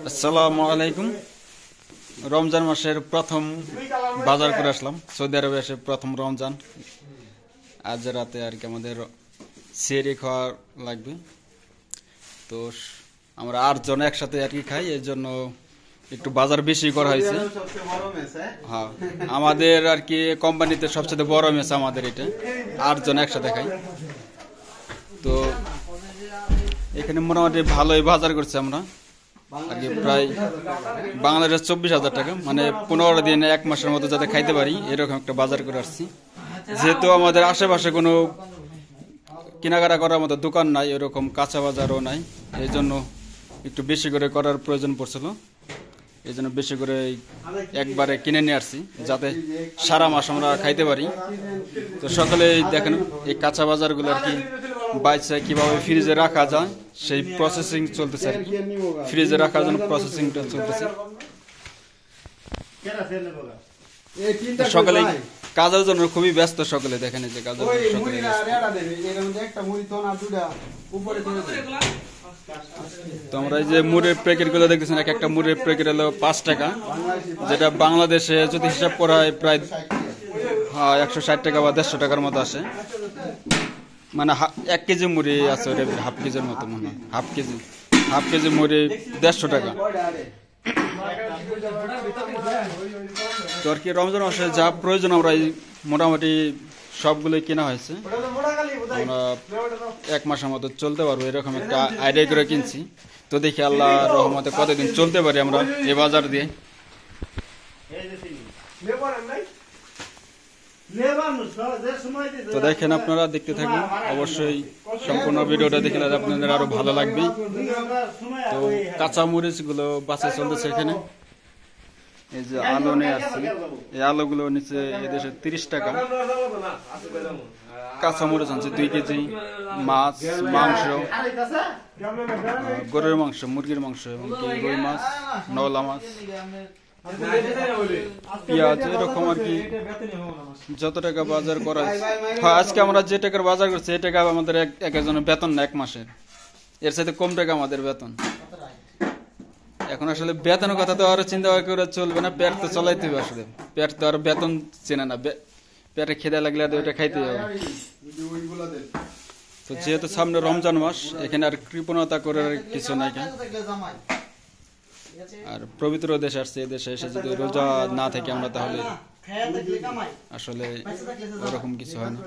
আসসালামু আলাইকুম। রমজান মাসের প্রথম বাজার করে আসলাম। সৌদি আরবে এসে প্রথম রমজান। আজ রাতে আর কি আমাদের সেহরি খাওয়া লাগবে, তো আমরা 8 জন একসাথে আর কি খাই, এই জন্য একটু বাজার বেশি করা হয়েছে। হ্যাঁ, আমাদের আর কি কোম্পানিতে সবচেয়ে বড় মেস আমাদের এটা, 8 জন একসাথে খাই। তো এখানে মোটামুটি ভালোই বাজার করছি আমরা আর কি, প্রায় বাংলাদেশ 24,000 টাকা, মানে 15 দিন 1 মাসের মতো যাতে খাইতে পারি এরকম একটা বাজার করে আসছি। যেহেতু আমাদের আশেপাশে কোনো কেনাকাটা করার মতো দোকান নাই, এরকম কাঁচা বাজারও নাই, এই জন্য একটু বেশি করে করার প্রয়োজন পড়ছিল। এই জন্য বেশি করে একবারে কিনে নিয়ে আসছি যাতে সারা মাস আমরা খাইতে পারি। তো সকলেই দেখেন এই কাঁচা বাজারগুলো আর কি বাইচে কিভাবে ফ্রিজে রাখা যায় সেই প্রসেসিং চলতেছে আর কি, ফ্রিজে রাখার জন্য প্রসেসিংটা চলতেছে। সকলেই কাজের জন্য খুবই ব্যস্ত, সকলে দেখেন যে কাজের সকলে তো আমরা এই যে মুড়ের প্যাকেট গুলো দেখতেছেন, এক একটা মুড়ের প্যাকেট হলো 5 টাকা, যেটা বাংলাদেশে যদি হিসাব করা হয় প্রায় 160 টাকা বা 150 টাকার মতো আসে। মানে 1 কেজি মুড়ি আছে হাফ কেজির মতো, মনে হয় হাফ কেজি মুড়ি 150 টাকা। তো আর কি রমজান মাসে যা প্রয়োজন আমরা মোটামুটি সবগুলোই কেনা হয়েছে। আমরা 1 মাসের মতো চলতে পারবো এরকম একটা আইডিয়া করে কিনছি। তো দেখি আল্লাহ রহমতে কতদিন চলতে পারি আমরা এই বাজার দিয়ে। তো দেখেন, আপনারা দেখতে থাকুন, অবশ্যই সম্পূর্ণ ভিডিওটা দেখলে আপনাদের আরো ভালো লাগবে। তো কাঁচা মরিচ গুলো বাসে চলতেছে এখানে। এই যে আলু নিয়ে আসছি, এই আলুগুলো নিচে এদেশে 30 টাকা। কাঁচা মরিচ আনছে 2 কেজি, মাছ, মাংস, গরুর মাংস, মুরগির মাংস, এবং রুই মাছ, নওলা মাছ, পেঁয়াজ, এরকম আর কি যত টাকা বাজার করা হয়েছে। হ্যাঁ, আজকে আমরা যে টাকার বাজার করছি এই টাকা আমাদের একজনের বেতন না 1 মাসের, এর সাথে কম টাকা আমাদের বেতন। এখন আসলে বেতনের কথা তো আরো চিন্তা করে চলবে না, পেট তো চলাইতে হবে। আসলে পেট তো আর বেতন চেনে না, পেটে খিদে লাগলে ওইটা খাইতে হবে। তো যেহেতু সামনে রমজান মাস, এখানে আর কৃপণতা করার কিছু নাই, আর পবিত্র দেশ আসছে, এই দেশে এসে যদি রোজা না থেকে আমরা, তাহলে আসলে ওরকম কিছু হয় না।